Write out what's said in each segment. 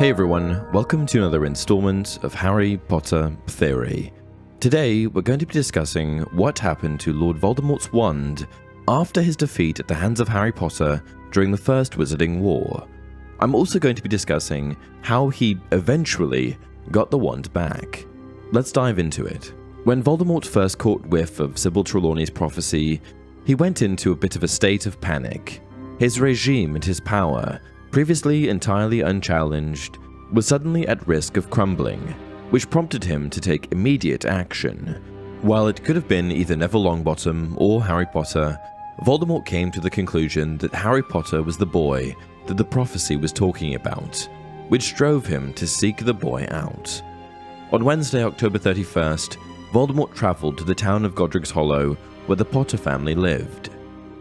Hey everyone, welcome to another installment of Harry Potter Theory. Today we're going to be discussing what happened to Lord Voldemort's wand after his defeat at the hands of Harry Potter during the First Wizarding War. I'm also going to be discussing how he eventually got the wand back. Let's dive into it. When Voldemort first caught whiff of Sybil Trelawney's prophecy, he went into a bit of a state of panic. His regime and his power, previously entirely unchallenged, was suddenly at risk of crumbling, which prompted him to take immediate action. While it could have been either Neville Longbottom or Harry Potter, Voldemort came to the conclusion that Harry Potter was the boy that the prophecy was talking about, which drove him to seek the boy out. On Wednesday, October 31st, Voldemort travelled to the town of Godric's Hollow, where the Potter family lived.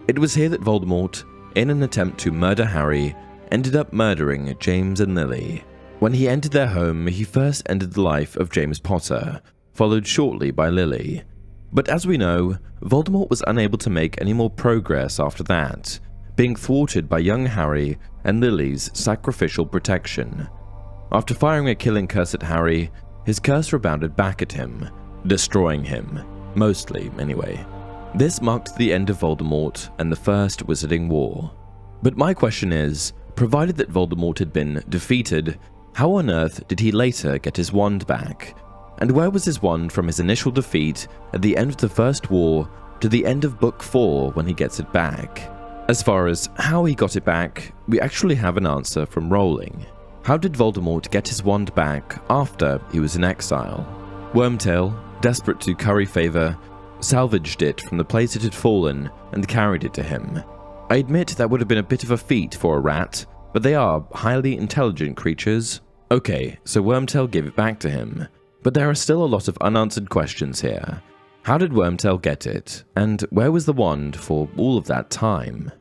It was here that Voldemort, in an attempt to murder Harry, ended up murdering James and Lily. When he entered their home, he first ended the life of James Potter, followed shortly by Lily. But as we know, Voldemort was unable to make any more progress after that, being thwarted by young Harry and Lily's sacrificial protection. After firing a killing curse at Harry, his curse rebounded back at him, destroying him, mostly anyway. This marked the end of Voldemort and the First Wizarding War. But my question is, provided that Voldemort had been defeated, how on earth did he later get his wand back? And where was his wand from his initial defeat at the end of the First War to the end of Book 4 when he gets it back? As far as how he got it back, we actually have an answer from Rowling. How did Voldemort get his wand back after he was in exile? Wormtail, desperate to curry favour, salvaged it from the place it had fallen and carried it to him. I admit that would have been a bit of a feat for a rat, but they are highly intelligent creatures. Okay, so Wormtail gave it back to him, but there are still a lot of unanswered questions here. How did Wormtail get it, and where was the wand for all of that time?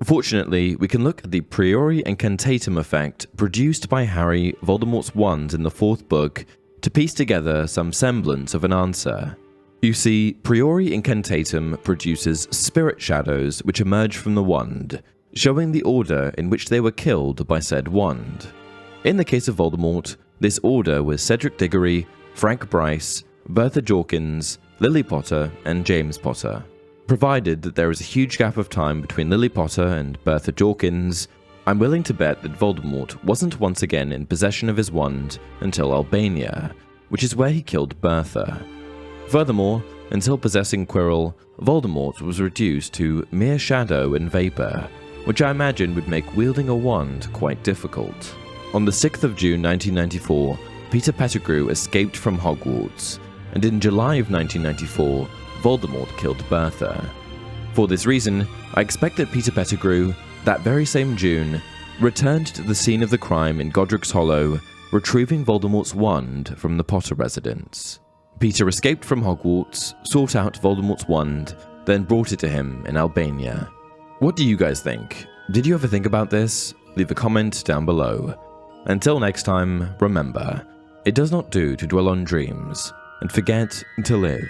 Fortunately, we can look at the priori incantatem effect produced by Harry Voldemort's wand in the fourth book to piece together some semblance of an answer. You see, priori incantatem produces spirit shadows which emerge from the wand, showing the order in which they were killed by said wand. In the case of Voldemort, this order was Cedric Diggory, Frank Bryce, Bertha Jorkins, Lily Potter, and James Potter. Provided that there is a huge gap of time between Lily Potter and Bertha Jorkins, I'm willing to bet that Voldemort wasn't once again in possession of his wand until Albania, which is where he killed Bertha. Furthermore, until possessing Quirrell, Voldemort was reduced to mere shadow and vapor, which I imagine would make wielding a wand quite difficult. On the 6th of June 1994, Peter Pettigrew escaped from Hogwarts, and in July of 1994, Voldemort killed Bertha. For this reason, I expect that Peter Pettigrew, that very same June, returned to the scene of the crime in Godric's Hollow, retrieving Voldemort's wand from the Potter residence. Peter escaped from Hogwarts, sought out Voldemort's wand, then brought it to him in Albania. What do you guys think? Did you ever think about this? Leave a comment down below. Until next time, remember, it does not do to dwell on dreams, and forget to live.